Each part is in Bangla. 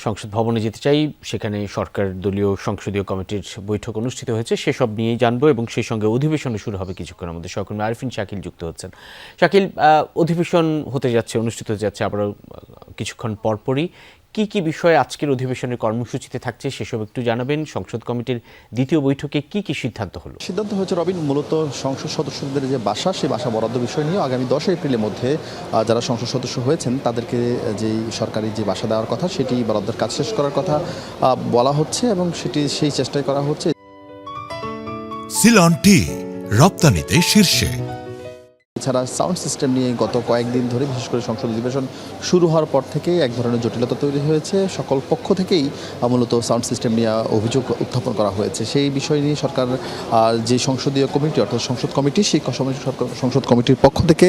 সংসদ ভবনে যেতে চাই, সেখানে সরকার দলীয় সংসদীয় কমিটির বৈঠক অনুষ্ঠিত হয়েছে, সেসব নিয়েই জানবো এবং সেই সঙ্গে অধিবেশনও শুরু হবে কিছুক্ষণের মধ্যে। সহকর্মী আরিফিন শাকিল যুক্ত হচ্ছেন। শাকিল, অধিবেশন হতে যাচ্ছে, অনুষ্ঠিত হতে যাচ্ছে আবারও কিছুক্ষণ পরপরই। কি কি বিষয়ে আজকের অধিবেশনের কর্মসূচিতে থাকছে সেসব একটু জানাবেন। সংসদ কমিটির দ্বিতীয় বৈঠকে কি কি সিদ্ধান্ত হলো? সিদ্ধান্ত হয়েছে রবিন, মূলত সংসদ সদস্যদের যে বাসা, সেই বাসা বরাদ্দ বিষয় নিয়ে আগামী 10 এপ্রিলের মধ্যে যারা সংসদ সদস্য হয়েছেন তাদেরকে যেই সরকারি যে বাসা দেওয়ার কথা, সেটি বরাদ্দের কাজ শেষ করার কথা বলা হচ্ছে এবং সেটি সেই চেষ্টাই করা হচ্ছে। সিলন টি রপ্তানিতে শীর্ষে। এছাড়া সাউন্ড সিস্টেম নিয়ে গত কয়েকদিন ধরে, বিশেষ করে সংসদ অধিবেশন শুরু হওয়ার পর থেকেই এক ধরনের জটিলতা তৈরি হয়েছে। সকল পক্ষ থেকেই মূলত সাউন্ড সিস্টেম নিয়ে অভিযোগ উত্থাপন করা হয়েছে। সেই বিষয় নিয়ে সরকার যে সংসদীয় কমিটি, অর্থাৎ সংসদ কমিটি, সেই সংসদ কমিটির পক্ষ থেকে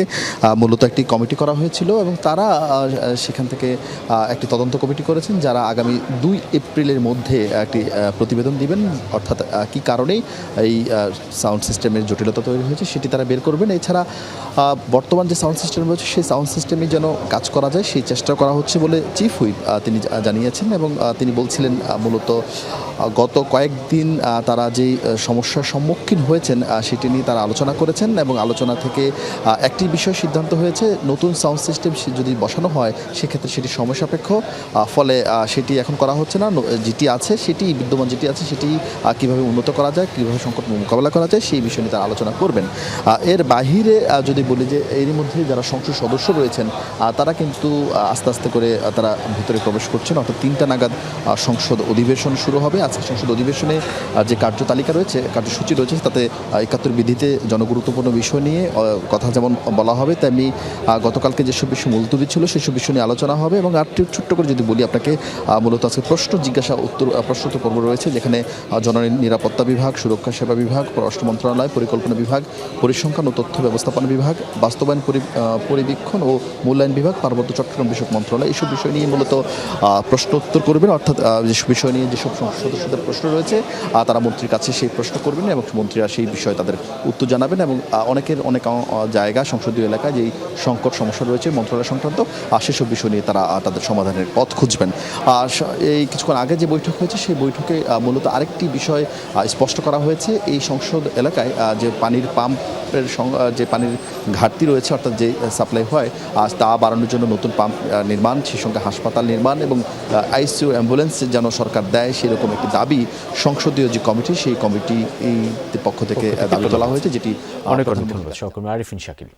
মূলত একটি কমিটি করা হয়েছিল এবং তারা সেখান থেকে একটি তদন্ত কমিটি করেছেন, যারা আগামী 2 এপ্রিলের মধ্যে একটি প্রতিবেদন দিবেন, অর্থাৎ কী কারণেই এই সাউন্ড সিস্টেমের জটিলতা তৈরি হয়েছে সেটি তারা বের করবেন। এছাড়া বর্তমান যে সাউন্ড সিস্টেম রয়েছে, সেই সাউন্ড সিস্টেমে যেন কাজ করা যায় সেই চেষ্টা করা হচ্ছে বলে চিফ হুইপ তিনি জানিয়েছেন এবং তিনি বলছিলেন মূলত গত কয়েকদিন তারা যেই সমস্যার সম্মুখীন হয়েছেন সেটি নিয়ে তারা আলোচনা করেছেন এবং আলোচনা থেকে একটি বিষয় সিদ্ধান্ত হয়েছে, নতুন সাউন্ড সিস্টেম যদি বসানো হয় সেক্ষেত্রে সেটি সময় সাপেক্ষ, ফলে সেটি এখন করা হচ্ছে না। যেটি আছে সেটি, বিদ্যমান যেটি আছে সেটি কীভাবে উন্নত করা যায়, কীভাবে সংকট মোকাবেলা করা যায় সেই বিষয় নিয়ে তারা আলোচনা করবেন। এর বাহিরে যদি বলি যে এরই মধ্যে যারা সংসদ সদস্য রয়েছেন তারা কিন্তু আস্তে আস্তে করে তারা ভিতরে প্রবেশ করছেন, অর্থাৎ 3টা নাগাদ সংসদ অধিবেশন শুরু হবে। আজকে সংসদ অধিবেশনে যে কার্যতালিকা রয়েছে, কার্যসূচি রয়েছে, তাতে 71 বিধিতে জনগুরুত্বপূর্ণ বিষয় নিয়ে কথা যেমন বলা হবে, তেমনি গতকালকে যেসব বিষয় মুলতবি ছিল সেসব বিষয় নিয়ে আলোচনা হবে। এবং আর ছোট্ট করে যদি বলি আপনাকে, মূলত আজকে প্রশ্ন জিজ্ঞাসা উত্তর প্রশ্নোত্তর পর্ব রয়েছে, যেখানে জননিরাপত্তা বিভাগ, সুরক্ষা সেবা বিভাগ, পররাষ্ট্র মন্ত্রণালয়, পরিকল্পনা বিভাগ, পরিসংখ্যান ও তথ্য ব্যবস্থাপনা বিভাগ, বাস্তবায়ন পরিবীক্ষণ ও মূল্যায়ন বিভাগ, পার্বত্য চট্টগ্রাম বিষয়ক মন্ত্রণালয়, এইসব বিষয় নিয়ে মূলত প্রশ্ন উত্তর করবেন। অর্থাৎ যেসব বিষয় নিয়ে যেসব সদস্যদের প্রশ্ন রয়েছে তারা মন্ত্রীর কাছে সেই প্রশ্ন করবেন এবং মন্ত্রীরা সেই বিষয়ে তাদের উত্তর জানাবেন। এবং অনেক জায়গা, সংসদীয় এলাকায় যেই সংকট সমস্যা রয়েছে মন্ত্রণালয় সংক্রান্ত, সেসব বিষয় নিয়ে তারা তাদের সমাধানের পথ খুঁজবেন। এই কিছুক্ষণ আগে যে বৈঠক হয়েছে সেই বৈঠকে মূলত আরেকটি বিষয় স্পষ্ট করা হয়েছে, এই সংসদ এলাকায় যে পানির পাম্পের যে পানির ঘাটতি রয়েছে, অর্থাৎ যে সাপ্লাই হয় তা বাড়ানোর জন্য নতুন পাম্প নির্মাণ, সেই সঙ্গে হাসপাতাল নির্মাণ এবং আইসিইউ অ্যাম্বুলেন্স যেন সরকার দেয় সেরকম একটি দাবি সংসদীয় যে কমিটি, সেই কমিটির পক্ষ থেকে দাবি তোলা হয়েছে, যেটি অনেক ধন্যবাদ সহকর্মী আরিফিন শাকিল।